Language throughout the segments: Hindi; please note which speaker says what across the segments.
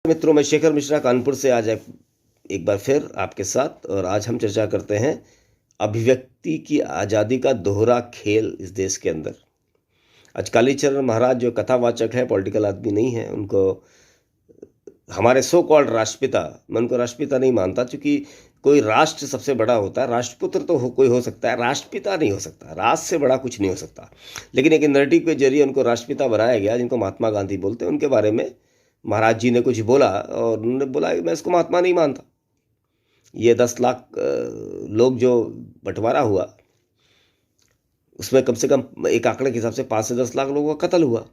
Speaker 1: मित्रों, मैं शेखर मिश्रा कानपुर से आज एक बार फिर आपके साथ, और आज हम चर्चा करते हैं अभिव्यक्ति की आज़ादी का दोहरा खेल इस देश के अंदर। आज कालीचरण महाराज जो कथावाचक है, पॉलिटिकल आदमी नहीं है, उनको हमारे सो कॉल्ड राष्ट्रपिता, मैं उनको राष्ट्रपिता नहीं मानता, क्योंकि कोई राष्ट्र सबसे बड़ा होता है। राष्ट्रपुत्र तो कोई हो सकता है, राष्ट्रपिता नहीं हो सकता। राष्ट्र से बड़ा कुछ नहीं हो सकता। लेकिन एक नैरेटिव के जरिए उनको राष्ट्रपिता बनाया गया, जिनको महात्मा गांधी बोलते हैं। उनके बारे में महाराज जी ने कुछ बोला और उन्होंने बोला कि मैं इसको महात्मा नहीं मानता। ये 10 लाख लोग जो बंटवारा हुआ, उसमें कम से कम एक आंकड़े के हिसाब से 5 से 10 लाख लोगों का कत्ल हुआ।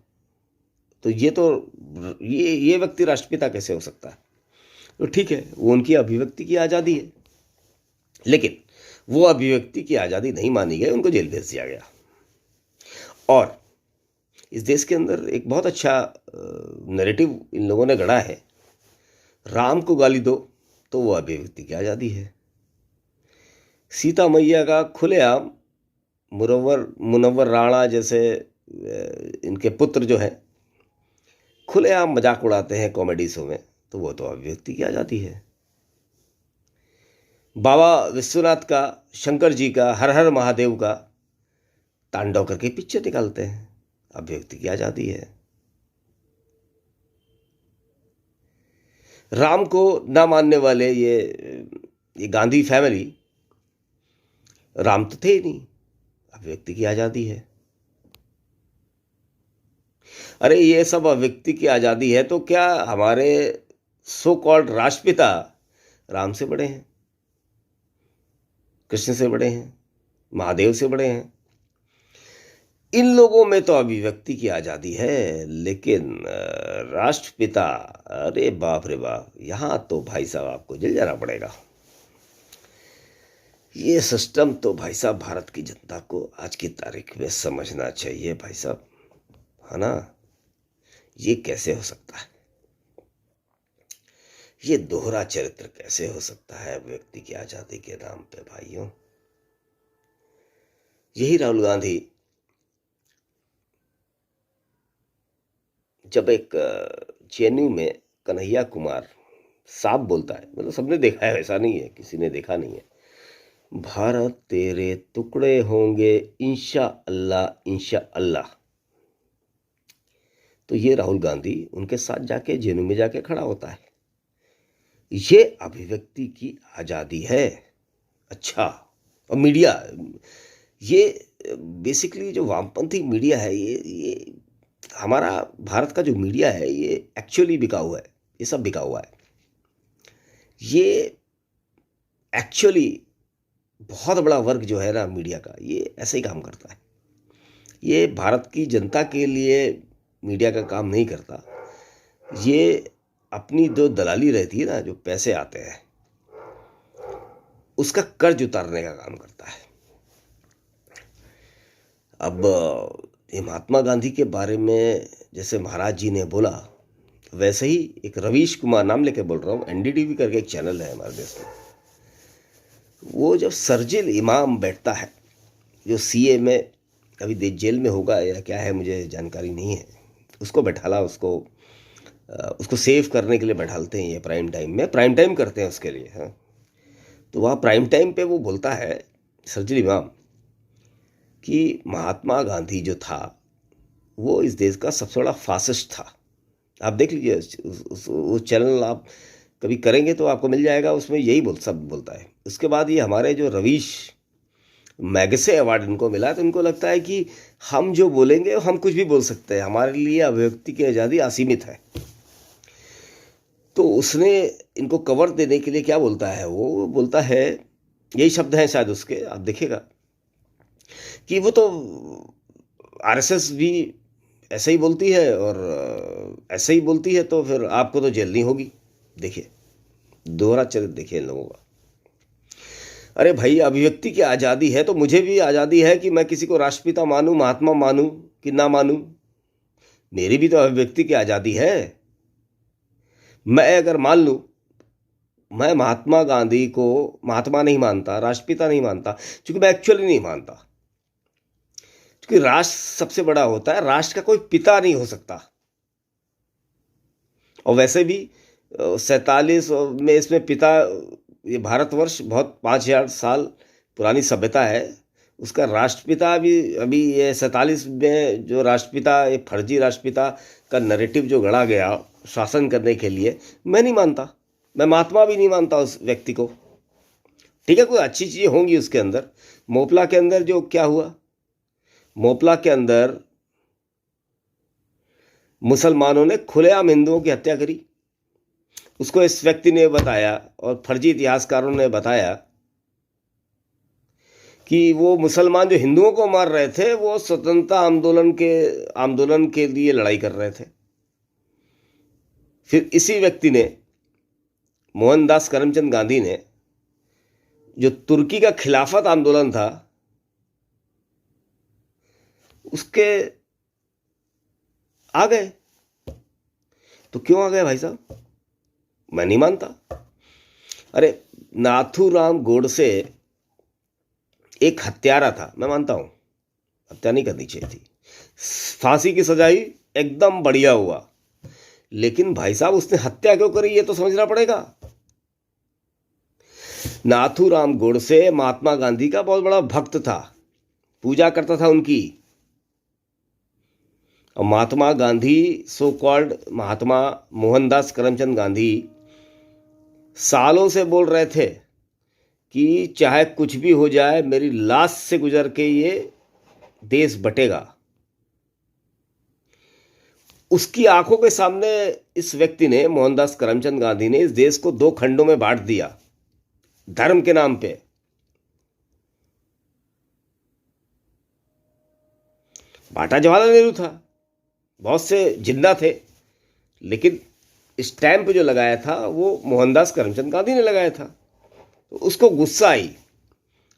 Speaker 1: तो ये व्यक्ति राष्ट्रपिता कैसे हो सकता है? तो ठीक है, वो उनकी अभिव्यक्ति की आज़ादी है, लेकिन वो अभिव्यक्ति की आज़ादी नहीं मानी गई, उनको जेल भेज दिया गया। और इस देश के अंदर एक बहुत अच्छा नैरेटिव इन लोगों ने गढ़ा है, राम को गाली दो तो वो अभिव्यक्ति की आज़ादी है। सीता मैया का खुलेआम मुनव्वर राणा जैसे इनके पुत्र जो है खुलेआम मजाक उड़ाते हैं कॉमेडी शो में, तो वो तो अभिव्यक्ति की आज़ादी है। बाबा विश्वनाथ का, शंकर जी का, हर हर महादेव का तांडव करके पिक्चर निकालते हैं, अभिव्यक्ति की आज़ादी है। राम को ना मानने वाले ये गांधी फैमिली, राम तो थे ही नहीं, अभिव्यक्ति की आज़ादी है। अरे ये सब अभिव्यक्ति की आज़ादी है, तो क्या हमारे सो कॉल्ड राष्ट्रपिता राम से बड़े हैं, कृष्ण से बड़े हैं, महादेव से बड़े हैं? इन लोगों में तो अभिव्यक्ति की आज़ादी है, लेकिन राष्ट्रपिता, अरे बाप रे बाप, यहाँ तो भाई साहब आपको जेल जाना पड़ेगा। ये सिस्टम तो भाई साहब भारत की जनता को आज की तारीख में समझना चाहिए भाई साहब, है ना? ये कैसे हो सकता है? ये दोहरा चरित्र कैसे हो सकता है अभिव्यक्ति की आज़ादी के नाम पे भाइयों? यही राहुल गांधी जब एक जेएनयू में कन्हैया कुमार साफ बोलता है, मतलब सबने देखा है, ऐसा नहीं है किसी ने देखा नहीं है, भारत तेरे टुकड़े होंगे इंशा अल्लाह। तो ये राहुल गांधी उनके साथ जाके जेएनयू में जाके खड़ा होता है। ये अभिव्यक्ति की आज़ादी है। अच्छा, और मीडिया, ये बेसिकली जो वामपंथी मीडिया है, ये हमारा भारत का जो मीडिया है, ये एक्चुअली बिका हुआ है। ये सब बिका हुआ है। ये एक्चुअली बहुत बड़ा वर्ग जो है ना मीडिया का, ये ऐसे ही काम करता है। ये भारत की जनता के लिए मीडिया का काम नहीं करता। ये अपनी जो दलाली रहती है ना, जो पैसे आते हैं, उसका कर्ज उतारने का काम करता है। अब ये महात्मा गांधी के बारे में जैसे महाराज जी ने बोला, वैसे ही एक रवीश कुमार, नाम लेके बोल रहा हूँ, एनडीटीवी करके एक चैनल है हमारे देश में, वो जब शरजील इमाम बैठता है, जो सीए में अभी जेल में होगा या क्या है मुझे जानकारी नहीं है, उसको बैठाला, उसको सेव करने के लिए बैठालते हैं। ये प्राइम टाइम करते हैं उसके लिए, हाँ। तो वहाँ प्राइम टाइम पे वो बोलता है, शरजील इमाम, कि महात्मा गांधी जो था वो इस देश का सबसे बड़ा फासिस्ट था। आप देख लीजिए, उस चैनल आप कभी करेंगे तो आपको मिल जाएगा, उसमें यही सब बोलता है। उसके बाद ये हमारे जो रवीश मैगसे अवार्ड इनको मिला, तो इनको लगता है कि हम जो बोलेंगे हम कुछ भी बोल सकते हैं, हमारे लिए अभिव्यक्ति की आज़ादी असीमित है। तो उसने इनको कवर देने के लिए क्या बोलता है, वो बोलता है, यही शब्द हैं शायद उसके, आप देखिएगा, कि वो तो आरएसएस भी ऐसे ही बोलती है और ऐसे ही बोलती है, तो फिर आपको तो जेल नहीं होगी। देखिए, दोहरा चरित्र देखिए इन लोगों का। अरे भाई, अभिव्यक्ति की आज़ादी है तो मुझे भी आज़ादी है कि मैं किसी को राष्ट्रपिता मानूं, महात्मा मानूं कि ना मानूं। मेरी भी तो अभिव्यक्ति की आज़ादी है। मैं अगर मान लूं, मैं महात्मा गांधी को महात्मा नहीं मानता, राष्ट्रपिता नहीं मानता, क्योंकि मैं एक्चुअली नहीं मानता, क्योंकि राष्ट्र सबसे बड़ा होता है, राष्ट्र का कोई पिता नहीं हो सकता। और वैसे भी 47 में इसमें पिता, ये भारतवर्ष बहुत 5000 साल पुरानी सभ्यता है, उसका राष्ट्रपिता भी अभी ये 47 में जो राष्ट्रपिता, ये फर्जी राष्ट्रपिता का नैरेटिव जो गढ़ा गया शासन करने के लिए, मैं नहीं मानता, मैं महात्मा भी नहीं मानता उस व्यक्ति को। ठीक है, कोई अच्छी चीज़ें होंगी उसके अंदर। मोपला के अंदर जो क्या हुआ, मोपला के अंदर मुसलमानों ने खुलेआम हिंदुओं की हत्या करी, उसको इस व्यक्ति ने बताया और फर्जी इतिहासकारों ने बताया कि वो मुसलमान जो हिंदुओं को मार रहे थे वो स्वतंत्रता आंदोलन के लिए लड़ाई कर रहे थे। फिर इसी व्यक्ति ने, मोहनदास करमचंद गांधी ने, जो तुर्की का खिलाफत आंदोलन था उसके आ गए। तो क्यों आ गए भाई साहब, मैं नहीं मानता। अरे नाथूराम गोडसे एक हत्यारा था, मैं मानता हूं हत्या नहीं करनी चाहिए थी, फांसी की सजाई एकदम बढ़िया हुआ, लेकिन भाई साहब उसने हत्या क्यों करी ये तो समझना पड़ेगा। नाथूराम गोडसे महात्मा गांधी का बहुत बड़ा भक्त था, पूजा करता था उनकी। और महात्मा गांधी, सो कॉल्ड महात्मा मोहनदास करमचंद गांधी, सालों से बोल रहे थे कि चाहे कुछ भी हो जाए मेरी लाश से गुजर के ये देश बटेगा। उसकी आंखों के सामने इस व्यक्ति ने, मोहनदास करमचंद गांधी ने, इस देश को 2 खंडों में बांट दिया धर्म के नाम पे। बांटा जवाहरलाल नेहरू था, बहुत से जिंदा थे, लेकिन स्टैंप जो लगाया था वो मोहनदास करमचंद गांधी ने लगाया था। तो उसको गुस्सा आई।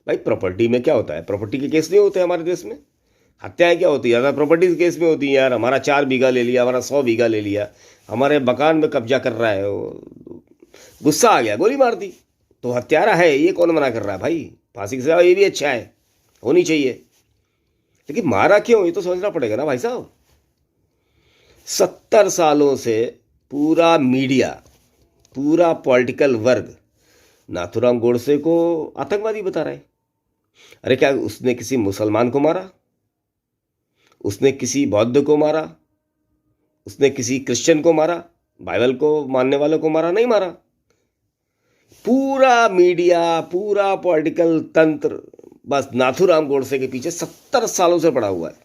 Speaker 1: भाई प्रॉपर्टी में क्या होता है, प्रॉपर्टी के केस नहीं होते हमारे देश में, हत्याएं क्या होती है, ज़्यादा प्रॉपर्टी के केस में होती है। यार हमारा 4 बीघा ले लिया, हमारा 100 बीघा ले लिया, हमारे मकान में कब्जा कर रहा है, गुस्सा आ गया, गोली मार दी। तो हत्यारा है, ये कौन मना कर रहा है भाई, फांसी की सजा ये भी अच्छा है, होनी चाहिए, लेकिन मारा क्यों ये तो समझना पड़ेगा ना भाई साहब। 70 सालों से पूरा मीडिया, पूरा पॉलिटिकल वर्ग नाथूराम गोडसे को आतंकवादी बता रहा है। अरे क्या उसने किसी मुसलमान को मारा, उसने किसी बौद्ध को मारा, उसने किसी क्रिश्चियन को मारा, बाइबल को मानने वालों को मारा? नहीं मारा। पूरा मीडिया, पूरा पॉलिटिकल तंत्र बस नाथूराम गोडसे के पीछे 70 सालों से पड़ा हुआ है।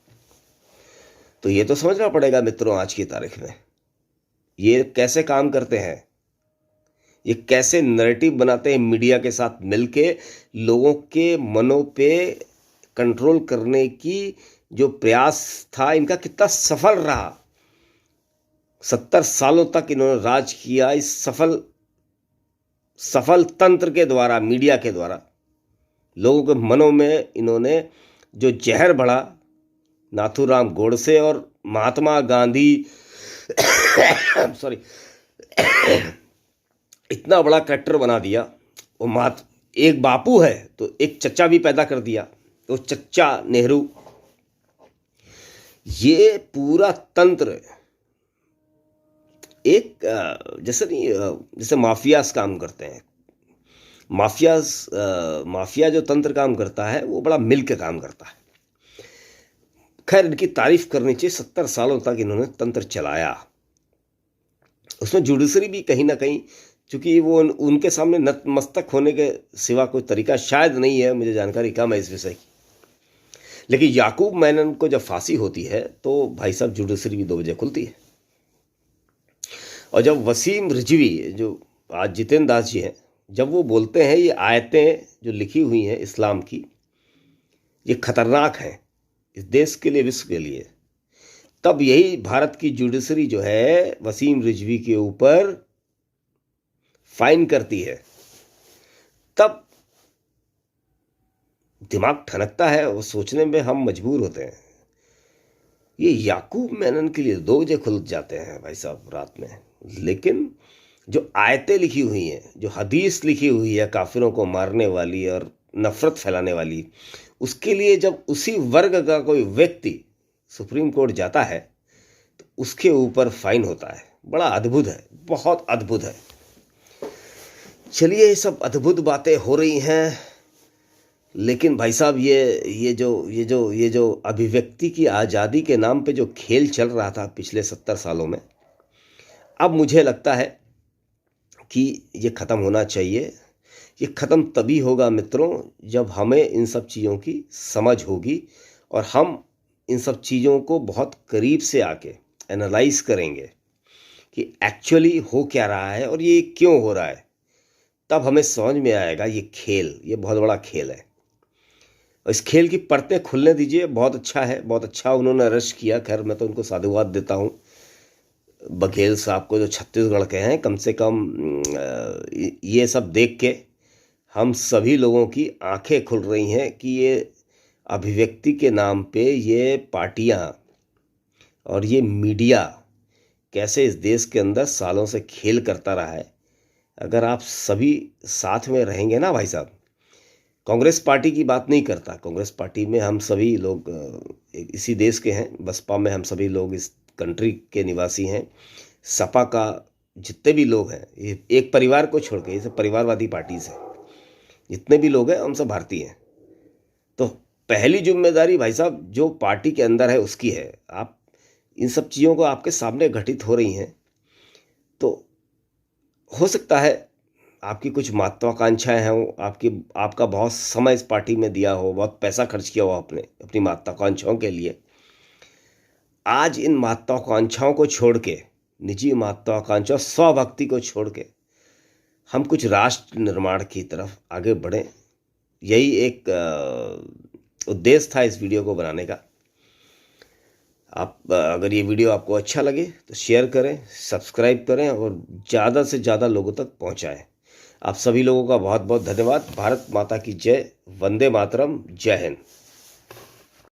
Speaker 1: तो ये तो समझना पड़ेगा मित्रों, आज की तारीख में ये कैसे काम करते हैं, ये कैसे नैरेटिव बनाते हैं मीडिया के साथ मिलके, लोगों के मनों पे कंट्रोल करने की जो प्रयास था इनका कितना सफल रहा। 70 सालों तक इन्होंने राज किया इस सफल तंत्र के द्वारा, मीडिया के द्वारा। लोगों के मनों में इन्होंने जो जहर भरा, नाथूराम गोडसे और महात्मा गांधी सॉरी इतना बड़ा कैरेक्टर बना दिया। वो एक बापू है तो एक चच्चा भी पैदा कर दिया, तो चच्चा नेहरू। ये पूरा तंत्र एक जैसे माफियाज काम करते हैं। माफिया जो तंत्र काम करता है वो बड़ा मिल के काम करता है। खैर इनकी तारीफ करनी चाहिए, 70 सालों तक इन्होंने तंत्र चलाया। उसमें जुडिशरी भी कहीं ना कहीं, क्योंकि वो उनके सामने नतमस्तक होने के सिवा कोई तरीका शायद नहीं है, मुझे जानकारी कम है इस विषय की। लेकिन याकूब मेनन को जब फांसी होती है तो भाई साहब जुडिशरी भी 2 बजे खुलती है। और जब वसीम रिजवी, जो आज जितेंद्र दास जी हैं, जब वो बोलते हैं ये आयतें जो लिखी हुई हैं इस्लाम की, ये खतरनाक हैं इस देश के लिए, विश्व के लिए, तब यही भारत की जुडिशरी जो है वसीम रिजवी के ऊपर फाइन करती है। तब दिमाग ठनकता है, वो सोचने में हम मजबूर होते हैं। ये याकूब मेनन के लिए 2 बजे खुल जाते हैं भाई साहब रात में, लेकिन जो आयतें लिखी हुई हैं, जो हदीस लिखी हुई है काफिरों को मारने वाली और नफरत फैलाने वाली, उसके लिए जब उसी वर्ग का कोई व्यक्ति सुप्रीम कोर्ट जाता है तो उसके ऊपर फाइन होता है। बड़ा अद्भुत है, बहुत अद्भुत है। चलिए, ये सब अद्भुत बातें हो रही हैं, लेकिन भाई साहब ये जो अभिव्यक्ति की आज़ादी के नाम पे जो खेल चल रहा था पिछले 70 सालों में, अब मुझे लगता है कि ये ख़त्म होना चाहिए। ये ख़त्म तभी होगा मित्रों जब हमें इन सब चीज़ों की समझ होगी और हम इन सब चीज़ों को बहुत करीब से आके एनालाइज करेंगे कि एक्चुअली हो क्या रहा है और ये क्यों हो रहा है। तब हमें समझ में आएगा ये खेल, ये बहुत बड़ा खेल है। और इस खेल की परतें खुलने दीजिए। बहुत अच्छा है, बहुत अच्छा उन्होंने रश किया। खैर, मैं तो उनको साधुवाद देता हूँ, बघेल साहब को, जो छत्तीसगढ़ के हैं। कम से कम ये सब देख के हम सभी लोगों की आंखें खुल रही हैं कि ये अभिव्यक्ति के नाम पे ये पार्टियां और ये मीडिया कैसे इस देश के अंदर सालों से खेल करता रहा है। अगर आप सभी साथ में रहेंगे ना भाई साहब, कांग्रेस पार्टी की बात नहीं करता, कांग्रेस पार्टी में हम सभी लोग इसी देश के हैं, बसपा में हम सभी लोग इस कंट्री के निवासी हैं, सपा का जितने भी लोग हैं, ये एक परिवार को छोड़ के, ये सब परिवारवादी पार्टी से जितने भी लोग हैं हम सब भारतीय हैं। तो पहली जिम्मेदारी भाई साहब जो पार्टी के अंदर है उसकी है। आप इन सब चीज़ों को आपके सामने घटित हो रही हैं, तो हो सकता है आपकी कुछ महत्वाकांक्षाएं हैं, आपका बहुत समय इस पार्टी में दिया हो, बहुत पैसा खर्च किया हो आपने अपनी महत्वाकांक्षाओं के लिए। आज इन महत्वाकांक्षाओं को छोड़ के, निजी महत्वाकांक्षा, स्वभक्ति को छोड़ के हम कुछ राष्ट्र निर्माण की तरफ आगे बढ़ें। यही एक उद्देश्य था इस वीडियो को बनाने का। आप अगर ये वीडियो आपको अच्छा लगे तो शेयर करें, सब्सक्राइब करें और ज़्यादा से ज़्यादा लोगों तक पहुंचाएं। आप सभी लोगों का बहुत बहुत धन्यवाद। भारत माता की जय। वंदे मातरम। जय हिंद।